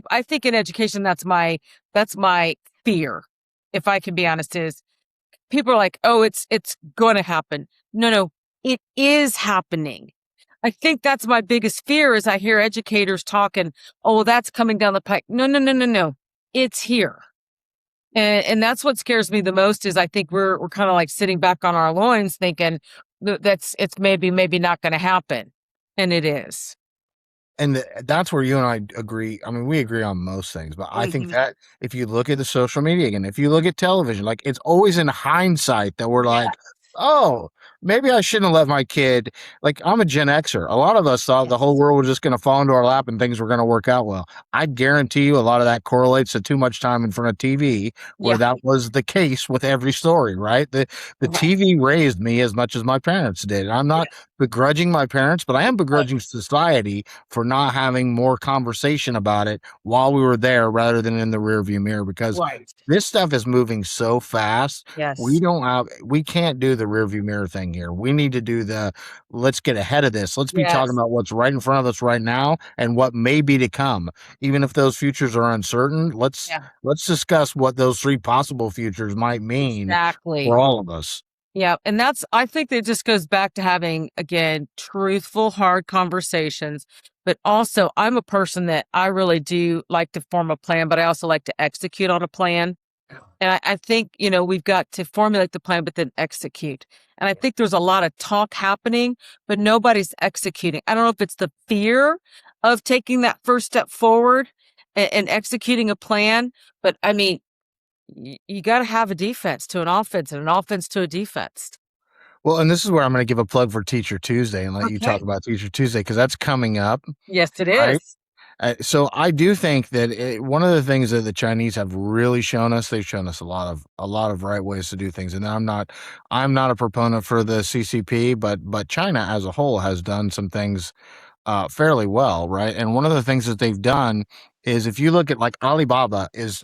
I think in education, that's my fear. If I can be honest, is people are like, oh, it's going to happen. No, no, it is happening. I think that's my biggest fear is I hear educators talking, oh, well, that's coming down the pike. No, no, no, no, no. It's here. And that's what scares me the most is I think we're kind of like sitting back on our loins thinking it's maybe not going to happen. And it is. And that's where you and I agree. I mean, we agree on most things, but I think Mhm. that if you look at the social media again, if you look at television, like, it's always in hindsight that we're Yeah. like, oh, maybe I shouldn't have let my kid. Like, I'm a Gen Xer. A lot of us thought the whole Yes. world was just going to fall into our lap and things were going to work out well. I guarantee you a lot of that correlates to too much time in front of TV, where Yeah. that was the case with every story, right? The Right. TV raised me as much as my parents did. I'm Yeah. not begrudging my parents, but I am Right. begrudging society for not having more conversation about it while we were there rather than in the rearview mirror, because Right. this stuff is moving so fast. Yes. We can't do the rearview mirror thing here. We need to do the let's get ahead of this. Let's be talking Yes. about what's right in front of us right now and what may be to come. Even if those futures are uncertain, let's Yeah. let's discuss what those three possible futures might mean for Exactly. all of us. Yeah, and I think that just goes back to having, again, truthful, hard conversations. But also, I'm a person that I really do like to form a plan, but I also like to execute on a plan. And I think, we've got to formulate the plan, but then execute. And I think there's a lot of talk happening, but nobody's executing. I don't know if it's the fear of taking that first step forward and executing a plan, but I mean, you got to have a defense to an offense and an offense to a defense. Well, and this is where I'm going to give a plug for Teacher Tuesday and let you talk Okay. about Teacher Tuesday, because that's coming up, Yes, it right? is. So I do think that one of the things that the Chinese have really shown us, they've shown us a lot of right ways to do things. And I'm not a proponent for the CCP, but China as a whole has done some things fairly well, right? And one of the things that they've done is, if you look at, like, Alibaba is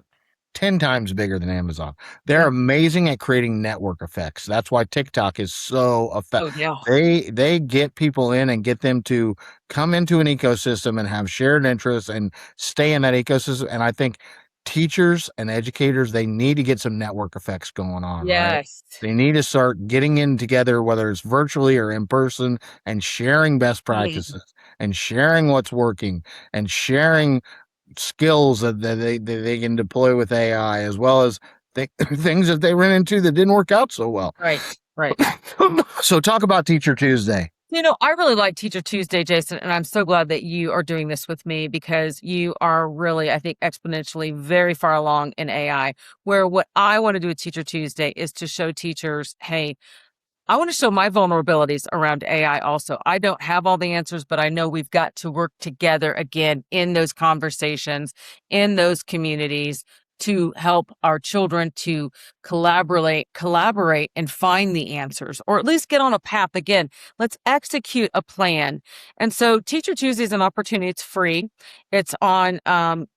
10 times bigger than Amazon. They're Yeah. amazing at creating network effects. That's why TikTok is so Oh, effective. yeah. They get people in and get them to come into an ecosystem and have shared interests and stay in that ecosystem. And I think teachers and educators, they need to get some network effects going on, right? Yes. They need to start getting in together, whether it's virtually or in person, and sharing best Mhm. practices and sharing what's working and sharing skills that they can deploy with AI, as well as things that they ran into that didn't work out so well. Right. Right. So talk about Teacher Tuesday. I really like Teacher Tuesday, Jason, and I'm so glad that you are doing this with me because you are really, I think, exponentially very far along in AI. Where what I want to do with Teacher Tuesday is to show teachers, hey, I want to show my vulnerabilities around AI also. I don't have all the answers, but I know we've got to work together again in those conversations, in those communities to help our children to collaborate and find the answers, or at least get on a path. Again, let's execute a plan. And so Teacher Tuesday is an opportunity. It's free. It's on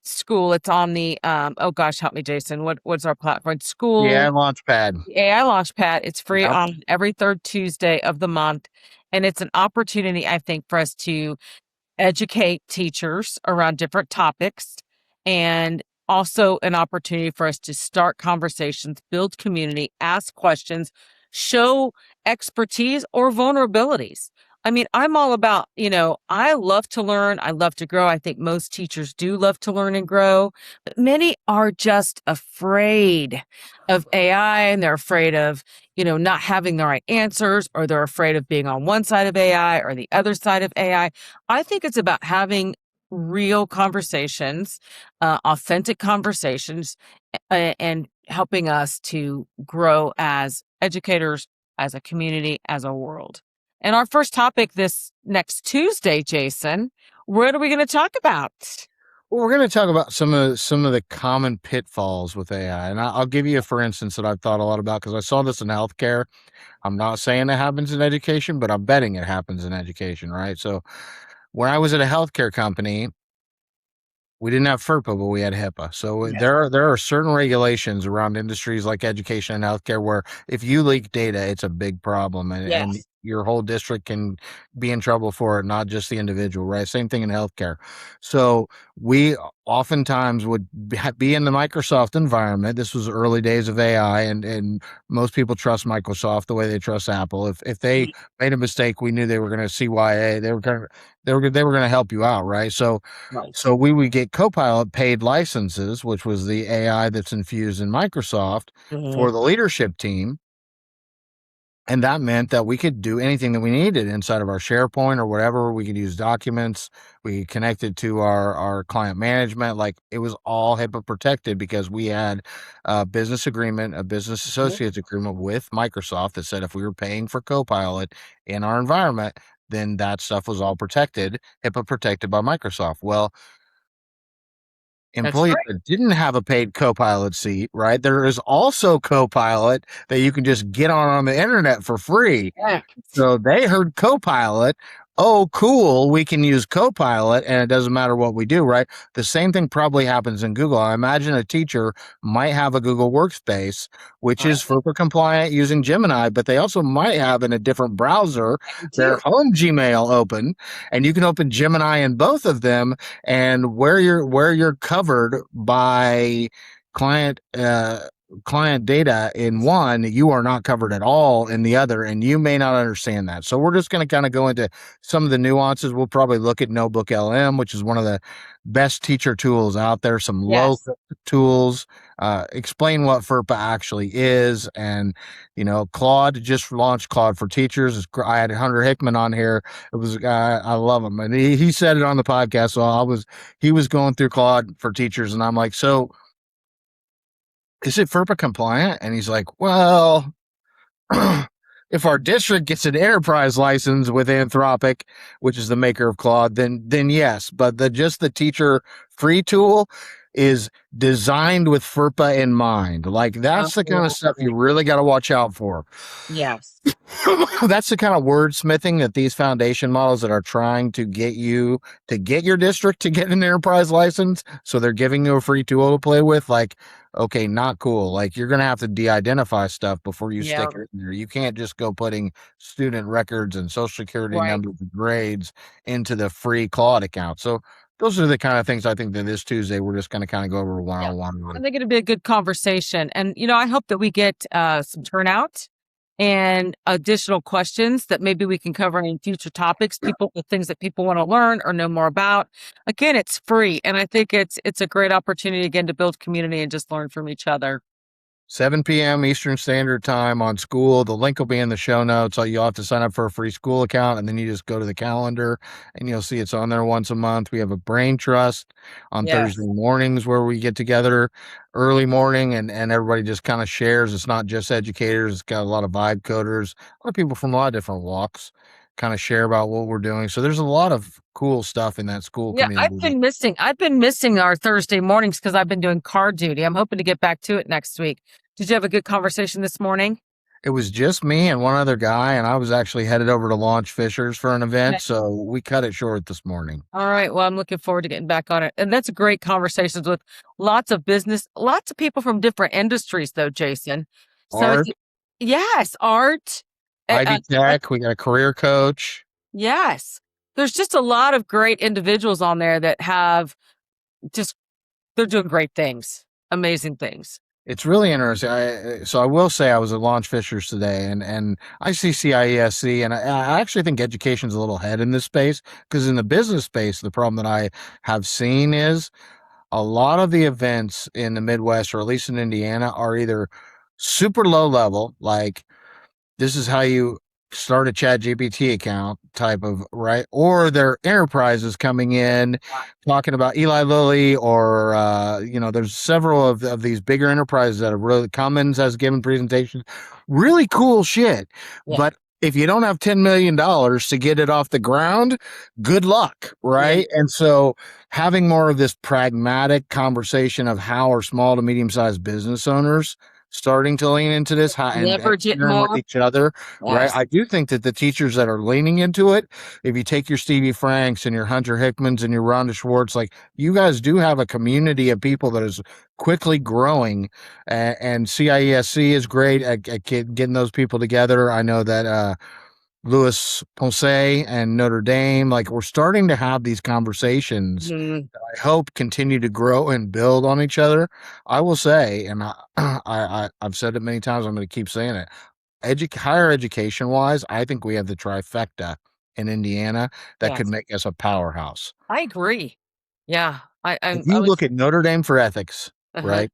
school. It's on the oh gosh, help me, Jason. What's our platform? Yeah, School Launchpad. AI Launchpad. It's free Yep. on every third Tuesday of the month. And it's an opportunity, I think, for us to educate teachers around different topics, and also an opportunity for us to start conversations, build community, ask questions, show expertise or vulnerabilities. I mean, I'm all about, I love to learn. I love to grow. I think most teachers do love to learn and grow, but many are just afraid of AI, and they're afraid of, not having the right answers, or they're afraid of being on one side of AI or the other side of AI. I think it's about having real conversations, authentic conversations, and helping us to grow as educators, as a community, as a world. And our first topic this next Tuesday, Jason, what are we going to talk about? Well, we're going to talk about some of the common pitfalls with AI, and I'll give you a for instance that I've thought a lot about because I saw this in healthcare. I'm not saying it happens in education, but I'm betting it happens in education, right? So, when I was at a healthcare company, we didn't have FERPA, but we had HIPAA. So Yes. there are certain regulations around industries like education and healthcare where if you leak data, it's a big problem, and Yes. your whole district can be in trouble for it, not just the individual, right? Same thing in healthcare. So we oftentimes would be in the Microsoft environment. This was early days of AI, and most people trust Microsoft the way they trust Apple. If they made a mistake, we knew they were going to CYA. They were going to help you out, right? Right. So we would get Copilot paid licenses, which was the AI that's infused in Microsoft Mhm. for the leadership team. And that meant that we could do anything that we needed inside of our SharePoint or whatever. We could use documents. We could connect it to our client management. Like it was all HIPAA protected because we had a business agreement, a business Mhm. associates agreement with Microsoft that said if we were paying for Copilot in our environment, then that stuff was all protected, HIPAA protected by Microsoft. Well, That's employees that didn't have a paid Copilot seat, right? There is also Copilot that you can just get on the internet for free. right. So they heard Copilot. Oh, cool. We can use Copilot and it doesn't matter what we do, right? The same thing probably happens in Google. I imagine a teacher might have a Google Workspace, which is Right. FERPA compliant using Gemini, but they also might have in a different browser I their do. home Gmail open, and you can open Gemini in both of them. And where you're covered by client client data in one, you are not covered at all in the other, and you may not understand that. So we're just going to kind of go into some of the nuances. We'll probably look at Notebook LM, which is one of the best teacher tools out there, some low Yes. tools, explain what FERPA actually is. And Claude just launched Claude for Teachers. I had Hunter Hickman on here. It was I love him, and he said it on the podcast. So he was going through Claude for Teachers, and I'm like, so is it FERPA compliant? And he's like, well, if our district gets an enterprise license with Anthropic, which is the maker of Claude, then yes. But just the teacher free tool is designed with FERPA in mind. Like that's the kind of stuff you Absolutely. really got to watch out for. Yes. That's the kind of wordsmithing that these foundation models that are trying to get you to get your district to get an enterprise license. So they're giving you a free tool to play with. Like, okay, not cool. Like you're going to have to de-identify stuff before you Yeah. stick it in there. You can't just go putting student records and social security Right. numbers and grades into the free Claude account. So those are the kind of things I think that this Tuesday we're just going to kind of go over Yeah. one-on-one I with. think it'll be a good conversation. And, I hope that we get some turnout and additional questions that maybe we can cover in future topics, the things that people want to learn or know more about. Again, it's free. And I think it's a great opportunity again to build community and just learn from each other. 7 p.m. Eastern Standard Time on School. The link will be in the show notes. So you'll have to sign up for a free school account, and then you just go to the calendar, and you'll see it's on there once a month. We have a brain trust on Thursday Yes. mornings where we get together early morning, and everybody just kind of shares. It's not just educators. It's got a lot of vibe coders, a lot of people from a lot of different walks. kind of share about what we're doing. So there's a lot of cool stuff in that school Yeah, community. I've been missing our Thursday mornings because I've been doing car duty. I'm hoping to get back to it next week. Did you have a good conversation this morning? It was just me and one other guy, and I was actually headed over to launch Fishers for an event, so we cut it short this morning. All right. Well, I'm looking forward to getting back on it. And that's great conversations with lots of people from different industries, though, Jason. So Art, yes, art. ID Tech, we got a career coach. Yes. There's just a lot of great individuals on there that have just, they're doing great things, amazing things. It's really interesting. So I will say I was at Launch Fishers today, and I see CIESC, and I actually think education's a little ahead in this space, because in the business space, the problem that I have seen is a lot of the events in the Midwest, or at least in Indiana, are either super low level, like this is how you start a chat GPT account type of, right? Or they're enterprises coming in talking about Eli Lilly, or, there's several of these bigger enterprises that have really, Cummins has given presentations, really cool shit. Yeah. But if you don't have $10 million to get it off the ground, good luck, right? Yeah. And so having more of this pragmatic conversation of how are small to medium-sized business owners starting to lean into this, and Leverage it sharing with more. each other, right? Yes. I do think that the teachers that are leaning into it, if you take your Stevie Franks and your Hunter Hickmans and your Ronda Swartz, like, you guys do have a community of people that is quickly growing, and CIESC is great at getting those people together. I know that Louis Ponce and Notre Dame, like, we're starting to have these conversations that I hope continue to grow and build on each other. I will say, and I've said it many times, I'm going to keep saying it, higher education wise, I think we have the trifecta in Indiana that could Yes. make us a powerhouse. I agree. Yeah. If you look at Notre Dame for ethics, right?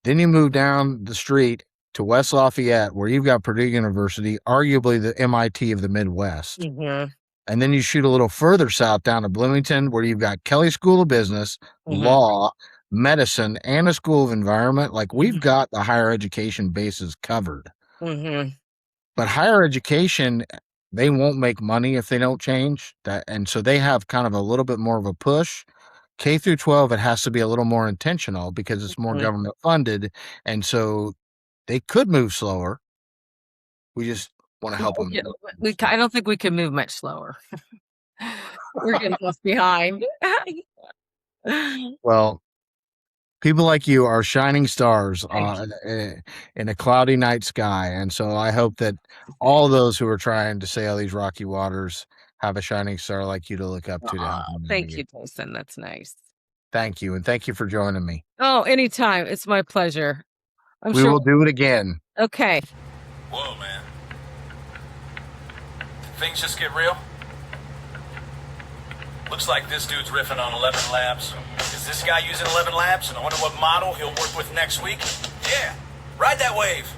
Then you move down the street to West Lafayette, where you've got Purdue University, arguably the MIT of the Midwest. And then you shoot a little further south down to Bloomington, where you've got Kelly School of Business, law, medicine, and a School of Environment. Like, we've got the higher education bases covered. But higher education, they won't make money if they don't change that. And so they have kind of a little bit more of a push. K through 12, it has to be a little more intentional because it's more government funded. And so they could move slower. We just want to help them. I don't think we can move much slower. We're getting left behind. Well, people like you are shining stars in a cloudy night sky. And so I hope that all those who are trying to sail these rocky waters have a shining star like you to look up to help them. Thank you, Jason. That's nice. Thank you. And thank you for joining me. Oh, anytime. It's my pleasure. We will do it again. Okay. Whoa, man. Things just get real. Looks like this dude's riffing on 11 Labs. Is this guy using 11 Labs? And I wonder what model he'll work with next week? Yeah, ride that wave.